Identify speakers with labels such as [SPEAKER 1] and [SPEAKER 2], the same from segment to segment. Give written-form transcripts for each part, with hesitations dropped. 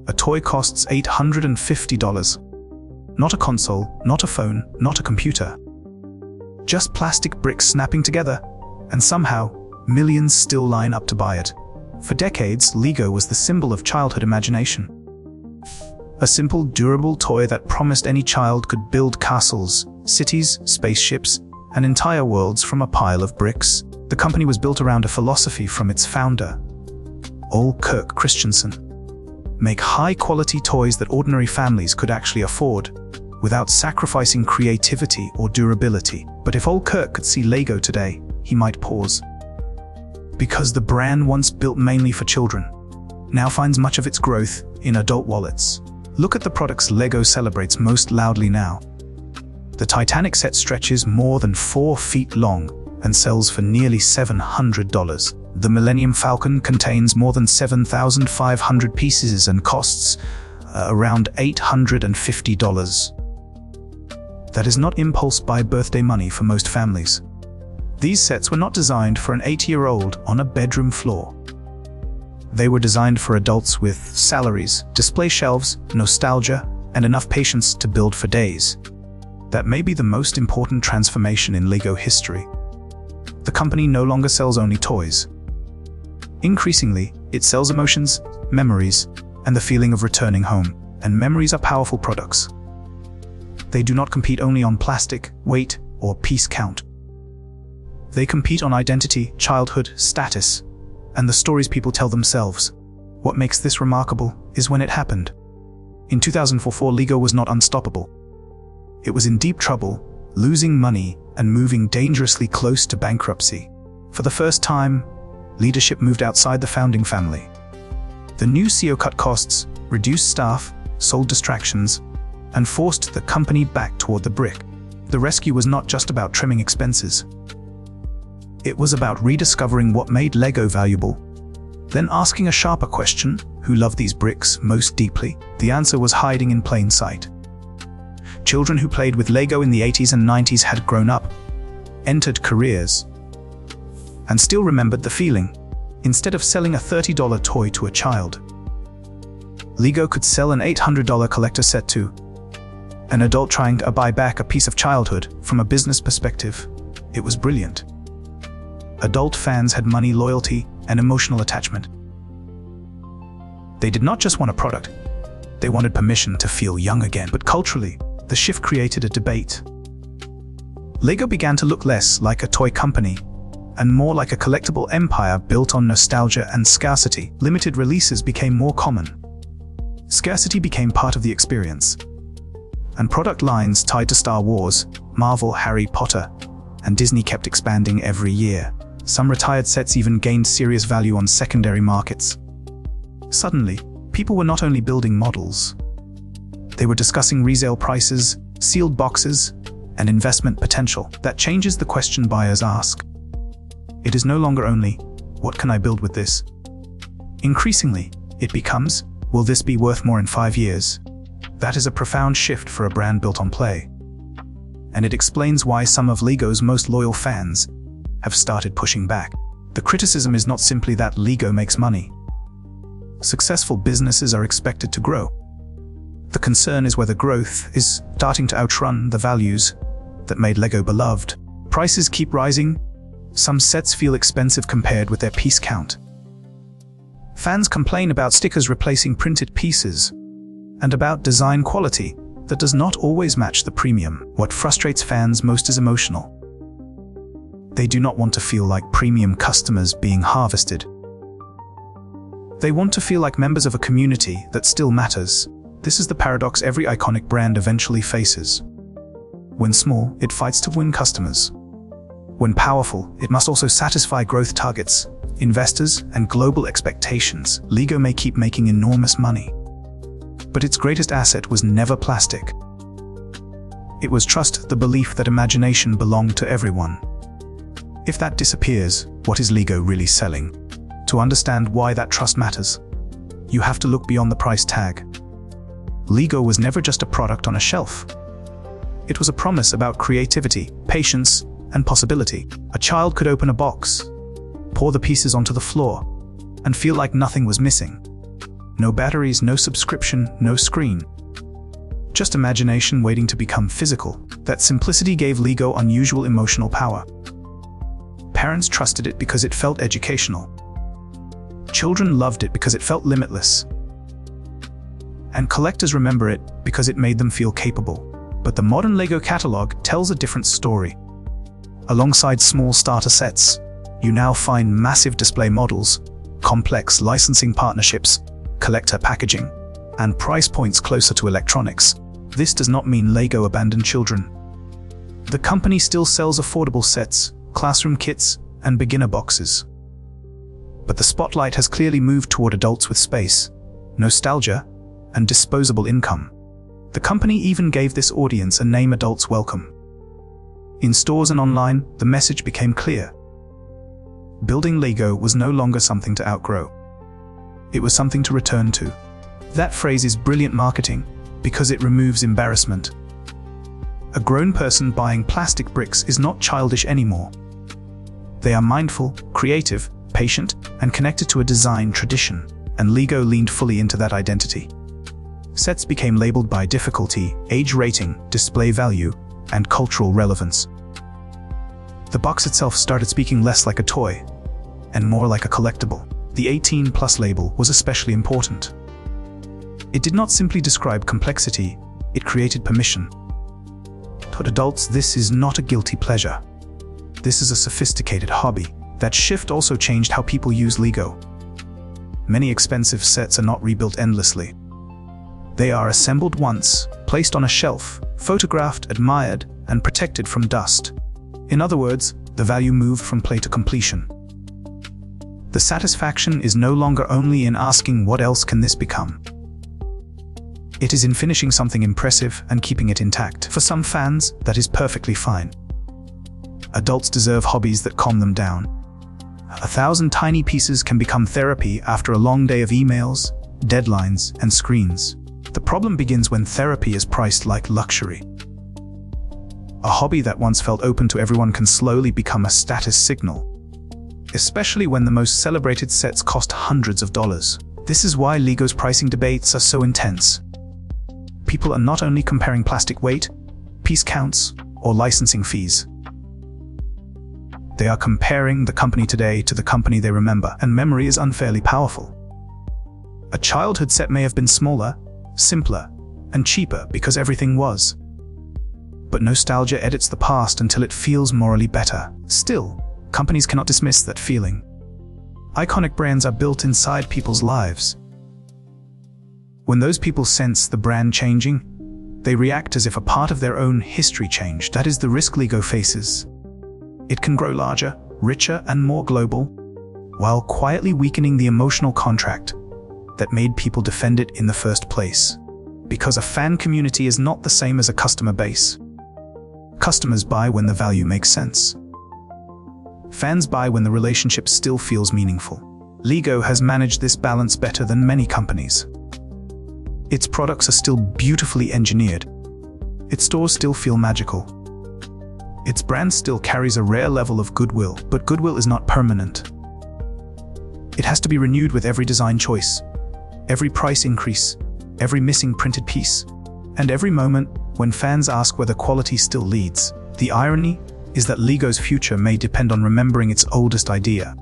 [SPEAKER 1] a toy costs $850. Not a console, not a phone, not a computer. Just plastic bricks snapping together, and somehow, millions still line up to buy it. For decades, Lego was the symbol of childhood imagination. A simple, durable toy that promised any child could build castles, cities, spaceships, and entire worlds from a pile of bricks. The company was built around a philosophy from its founder, Ole Kirk Christensen. Make high-quality toys that ordinary families could actually afford, without sacrificing creativity or durability. But if Ole Kirk could see Lego today, he might pause. Because the brand once built mainly for children, now finds much of its growth in adult wallets. Look at the products Lego celebrates most loudly now. The Titanic set stretches more than 4 feet long and sells for nearly $700. The Millennium Falcon contains more than 7,500 pieces and costs around $850. That is not impulse buy birthday money for most families. These sets were not designed for an 8-year-old on a bedroom floor. They were designed for adults with salaries, display shelves, nostalgia, and enough patience to build for days. That may be the most important transformation in Lego history. The company no longer sells only toys. Increasingly, it sells emotions, memories, and the feeling of returning home. And memories are powerful products. They do not compete only on plastic, weight, or piece count. They compete on identity, childhood, status, and the stories people tell themselves. What makes this remarkable is when it happened. In 2004, Lego was not unstoppable. It was in deep trouble, losing money and moving dangerously close to bankruptcy. For the first time, leadership moved outside the founding family. The new CEO cut costs, reduced staff, sold distractions, and forced the company back toward the brick. The rescue was not just about trimming expenses. It was about rediscovering what made Lego valuable, then asking a sharper question: who loved these bricks most deeply? The answer was hiding in plain sight. Children who played with Lego in the 80s and 90s had grown up, entered careers, and still remembered the feeling. Instead of selling a $30 toy to a child, Lego could sell an $800 collector set to an adult trying to buy back a piece of childhood. From a business perspective, it was brilliant. Adult fans had money, loyalty, and emotional attachment. They did not just want a product, they wanted permission to feel young again. But culturally, the shift created a debate. Lego began to look less like a toy company and more like a collectible empire built on nostalgia and scarcity. Limited releases became more common. Scarcity became part of the experience. And product lines tied to Star Wars, Marvel, Harry Potter, and Disney kept expanding every year. Some retired sets even gained serious value on secondary markets. Suddenly, people were not only building models, they were discussing resale prices, sealed boxes, and investment potential. That changes the question buyers ask. It is no longer only, what can I build with this? Increasingly, it becomes, will this be worth more in 5 years? That is a profound shift for a brand built on play. And it explains why some of Lego's most loyal fans have started pushing back. The criticism is not simply that Lego makes money. Successful businesses are expected to grow. The concern is whether growth is starting to outrun the values that made Lego beloved. Prices keep rising. Some sets feel expensive compared with their piece count. Fans complain about stickers replacing printed pieces and about design quality that does not always match the premium. What frustrates fans most is emotional. They do not want to feel like premium customers being harvested. They want to feel like members of a community that still matters. This is the paradox every iconic brand eventually faces. When small, it fights to win customers. When powerful, it must also satisfy growth targets, investors, and global expectations. Lego may keep making enormous money, but its greatest asset was never plastic. It was trust, the belief that imagination belonged to everyone. If that disappears, what is Lego really selling? To understand why that trust matters, you have to look beyond the price tag. Lego was never just a product on a shelf. It was a promise about creativity, patience, and possibility. A child could open a box, pour the pieces onto the floor, and feel like nothing was missing. No batteries, no subscription, no screen. Just imagination waiting to become physical. That simplicity gave Lego unusual emotional power. Parents trusted it because it felt educational. Children loved it because it felt limitless. And collectors remember it because it made them feel capable. But the modern Lego catalog tells a different story. Alongside small starter sets, you now find massive display models, complex licensing partnerships, collector packaging, and price points closer to electronics. This does not mean Lego abandoned children. The company still sells affordable sets, classroom kits, and beginner boxes. But the spotlight has clearly moved toward adults with space, nostalgia, and disposable income. The company even gave this audience a name adults welcome. In stores and online, the message became clear. Building Lego was no longer something to outgrow. It was something to return to. That phrase is brilliant marketing because it removes embarrassment. A grown person buying plastic bricks is not childish anymore. They are mindful, creative, patient, and connected to a design tradition, and Lego leaned fully into that identity. Sets became labeled by difficulty, age rating, display value, and cultural relevance. The box itself started speaking less like a toy and more like a collectible. The 18+ label was especially important. It did not simply describe complexity, it created permission. To adults, this is not a guilty pleasure. This is a sophisticated hobby. That shift also changed how people use Lego. Many expensive sets are not rebuilt endlessly. They are assembled once, placed on a shelf, photographed, admired, and protected from dust. In other words, the value moved from play to completion. The satisfaction is no longer only in asking what else can this become. It is in finishing something impressive and keeping it intact. For some fans, that is perfectly fine. Adults deserve hobbies that calm them down. 1,000 tiny pieces can become therapy after a long day of emails, deadlines, and screens. The problem begins when therapy is priced like luxury. A hobby that once felt open to everyone can slowly become a status signal, especially when the most celebrated sets cost hundreds of dollars. This is why Lego's pricing debates are so intense. People are not only comparing plastic weight, piece counts, or licensing fees. They are comparing the company today to the company they remember, and memory is unfairly powerful. A childhood set may have been smaller, simpler, and cheaper because everything was. But nostalgia edits the past until it feels morally better. Still, companies cannot dismiss that feeling. Iconic brands are built inside people's lives. When those people sense the brand changing, they react as if a part of their own history changed. That is the risk Lego faces. It can grow larger, richer, and more global, while quietly weakening the emotional contract that made people defend it in the first place. Because a fan community is not the same as a customer base. Customers buy when the value makes sense. Fans buy when the relationship still feels meaningful. Lego has managed this balance better than many companies. Its products are still beautifully engineered. Its stores still feel magical. Its brand still carries a rare level of goodwill, but goodwill is not permanent. It has to be renewed with every design choice, every price increase, every missing printed piece, and every moment when fans ask whether quality still leads. The irony is that Lego's future may depend on remembering its oldest idea.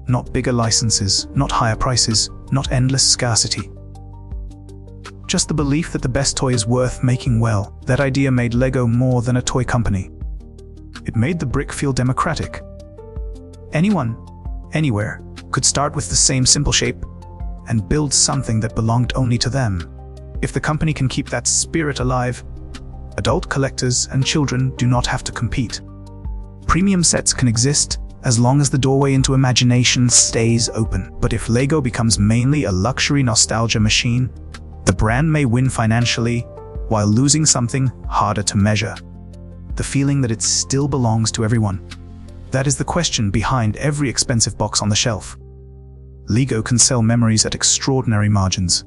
[SPEAKER 1] Not bigger licenses, not higher prices, not endless scarcity. Just the belief that the best toy is worth making well. That idea made Lego more than a toy company. It made the brick feel democratic. Anyone, anywhere, could start with the same simple shape and build something that belonged only to them. If the company can keep that spirit alive, adult collectors and children do not have to compete. Premium sets can exist as long as the doorway into imagination stays open. But if Lego becomes mainly a luxury nostalgia machine, the brand may win financially while losing something harder to measure: the feeling that it still belongs to everyone. That is the question behind every expensive box on the shelf. Lego can sell memories at extraordinary margins.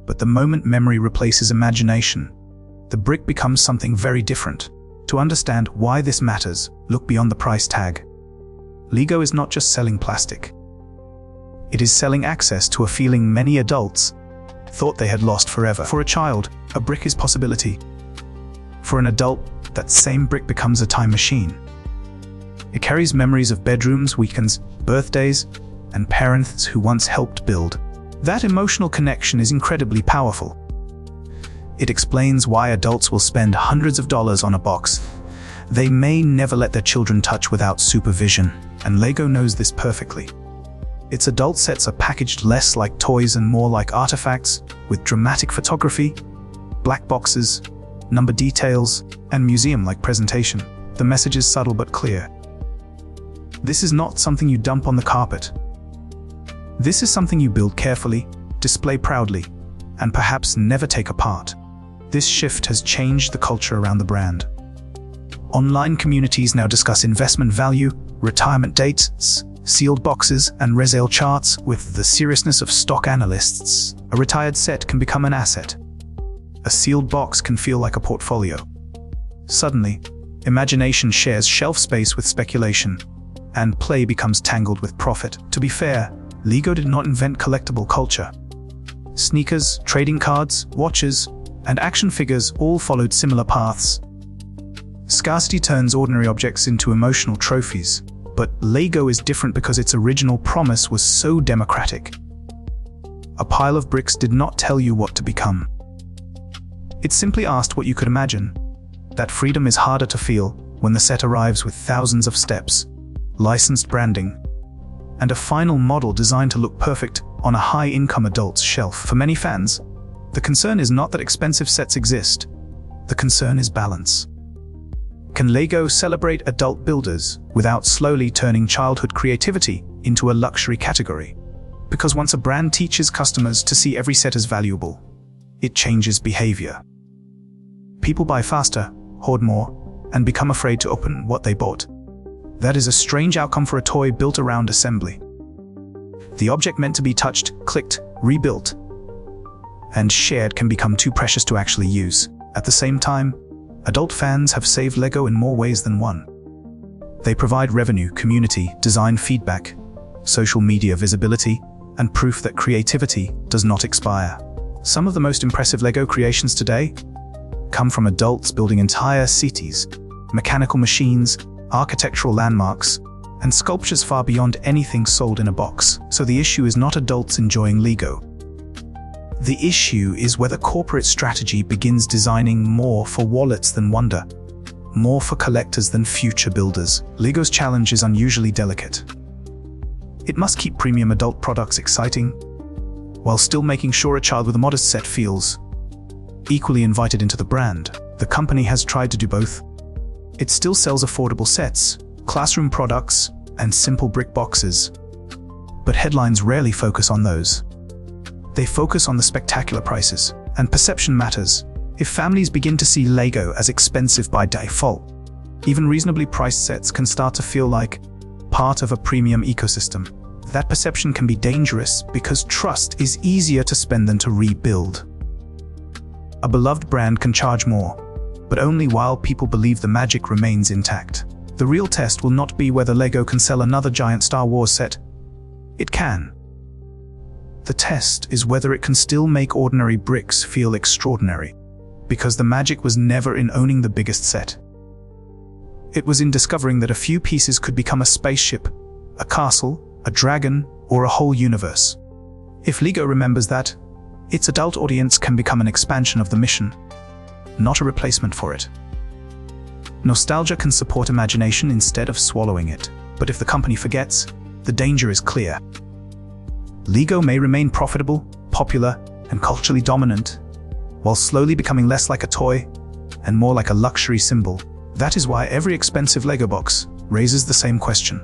[SPEAKER 1] But the moment memory replaces imagination, the brick becomes something very different. To understand why this matters, look beyond the price tag. Lego is not just selling plastic. It is selling access to a feeling many adults thought they had lost forever. For a child, a brick is possibility. For an adult, that same brick becomes a time machine. It carries memories of bedrooms, weekends, birthdays, and parents who once helped build. That emotional connection is incredibly powerful. It explains why adults will spend hundreds of dollars on a box they may never let their children touch without supervision, and LEGO knows this perfectly. Its adult sets are packaged less like toys and more like artifacts, with dramatic photography, black boxes, number details, and museum-like presentation. The message is subtle but clear. This is not something you dump on the carpet. This is something you build carefully, display proudly, and perhaps never take apart. This shift has changed the culture around the brand. Online communities now discuss investment value, retirement dates, sealed boxes, and resale charts with the seriousness of stock analysts. A retired set can become an asset. A sealed box can feel like a portfolio. Suddenly, imagination shares shelf space with speculation, and play becomes tangled with profit. To be fair, LEGO did not invent collectible culture. Sneakers, trading cards, watches, and action figures all followed similar paths. Scarcity turns ordinary objects into emotional trophies, but LEGO is different because its original promise was so democratic. A pile of bricks did not tell you what to become. It simply asked what you could imagine. That freedom is harder to feel when the set arrives with thousands of steps, licensed branding, and a final model designed to look perfect on a high-income adult's shelf. For many fans, the concern is not that expensive sets exist. The concern is balance. Can LEGO celebrate adult builders without slowly turning childhood creativity into a luxury category? Because once a brand teaches customers to see every set as valuable, it changes behavior. People buy faster, hoard more, and become afraid to open what they bought. That is a strange outcome for a toy built around assembly. The object meant to be touched, clicked, rebuilt, and shared can become too precious to actually use. At the same time, adult fans have saved LEGO in more ways than one. They provide revenue, community, design feedback, social media visibility, and proof that creativity does not expire. Some of the most impressive LEGO creations today come from adults building entire cities, mechanical machines, architectural landmarks, and sculptures far beyond anything sold in a box. So the issue is not adults enjoying LEGO. The issue is whether corporate strategy begins designing more for wallets than wonder, more for collectors than future builders. LEGO's challenge is unusually delicate. It must keep premium adult products exciting, while still making sure a child with a modest set feels equally invited into the brand. The company has tried to do both. It still sells affordable sets, classroom products, and simple brick boxes. But headlines rarely focus on those. They focus on the spectacular prices, and perception matters. If families begin to see LEGO as expensive by default, even reasonably priced sets can start to feel like part of a premium ecosystem. That perception can be dangerous because trust is easier to spend than to rebuild. A beloved brand can charge more, but only while people believe the magic remains intact. The real test will not be whether LEGO can sell another giant Star Wars set. It can. The test is whether it can still make ordinary bricks feel extraordinary, because the magic was never in owning the biggest set. It was in discovering that a few pieces could become a spaceship, a castle, a dragon, or a whole universe. If LEGO remembers that, its adult audience can become an expansion of the mission, not a replacement for it. Nostalgia can support imagination instead of swallowing it, but if the company forgets, the danger is clear. LEGO may remain profitable, popular, and culturally dominant, while slowly becoming less like a toy and more like a luxury symbol. That is why every expensive LEGO box raises the same question.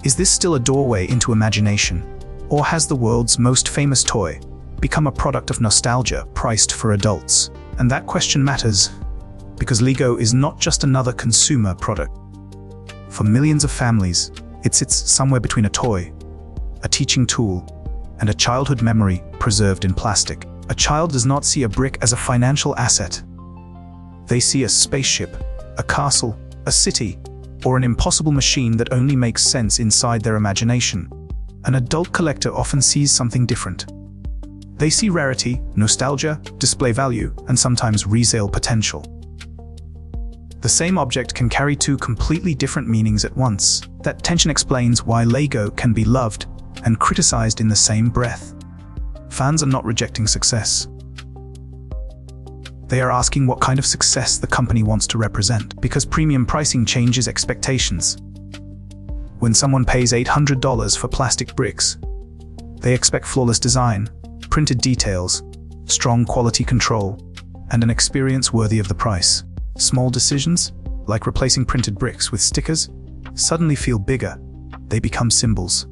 [SPEAKER 1] Is this still a doorway into imagination, or has the world's most famous toy become a product of nostalgia priced for adults? And that question matters, because LEGO is not just another consumer product. For millions of families, it sits somewhere between a toy, a teaching tool, and a childhood memory preserved in plastic. A child does not see a brick as a financial asset. They see a spaceship, a castle, a city, or an impossible machine that only makes sense inside their imagination. an adult collector often sees something different. They see rarity, nostalgia, display value, and sometimes resale potential. The same object can carry two completely different meanings at once. That tension explains why LEGO can be loved and criticized in the same breath. Fans are not rejecting success. They are asking what kind of success the company wants to represent, because premium pricing changes expectations. When someone pays $800 for plastic bricks, they expect flawless design, printed details, strong quality control, and an experience worthy of the price. Small decisions, like replacing printed bricks with stickers, suddenly feel bigger. They become symbols.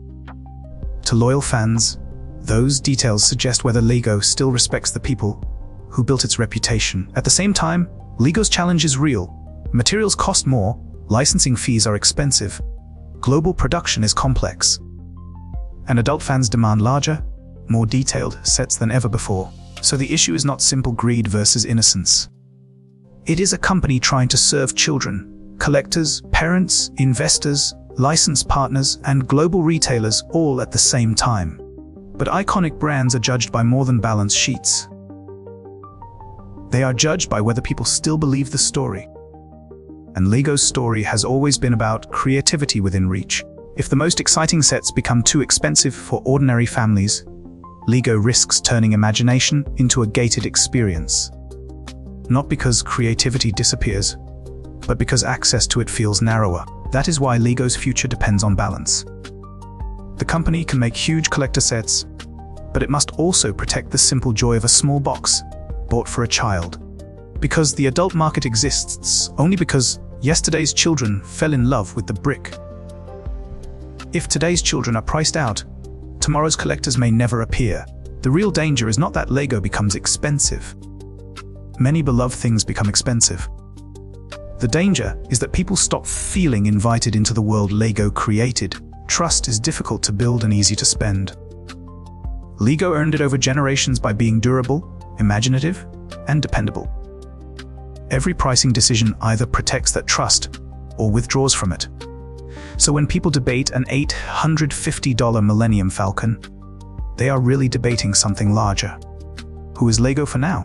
[SPEAKER 1] To loyal fans, those details suggest whether LEGO still respects the people who built its reputation. At the same time, LEGO's challenge is real. Materials cost more, licensing fees are expensive, global production is complex, and adult fans demand larger, more detailed sets than ever before. So the issue is not simple greed versus innocence. It is a company trying to serve children, collectors, parents, investors, license partners, and global retailers all at the same time. But iconic brands are judged by more than balance sheets. They are judged by whether people still believe the story. And LEGO's story has always been about creativity within reach. If the most exciting sets become too expensive for ordinary families, LEGO risks turning imagination into a gated experience. Not because creativity disappears, but because access to it feels narrower. That is why LEGO's future depends on balance. The company can make huge collector sets, but it must also protect the simple joy of a small box bought for a child. Because the adult market exists only because yesterday's children fell in love with the brick. If today's children are priced out, tomorrow's collectors may never appear. The real danger is not that LEGO becomes expensive. Many beloved things become expensive. The danger is that people stop feeling invited into the world LEGO created. Trust is difficult to build and easy to spend. LEGO earned it over generations by being durable, imaginative, and dependable. Every pricing decision either protects that trust or withdraws from it. So when people debate an $850 Millennium Falcon, they are really debating something larger. Who is LEGO for now?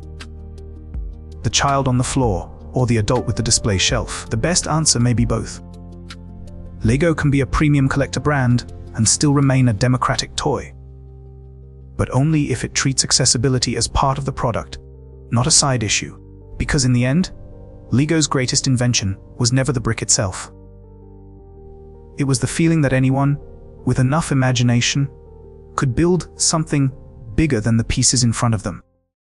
[SPEAKER 1] The child on the floor or the adult with the display shelf? The best answer may be both. LEGO can be a premium collector brand and still remain a democratic toy, but only if it treats accessibility as part of the product, not a side issue. Because in the end, LEGO's greatest invention was never the brick itself. It was the feeling that anyone, with enough imagination, could build something bigger than the pieces in front of them.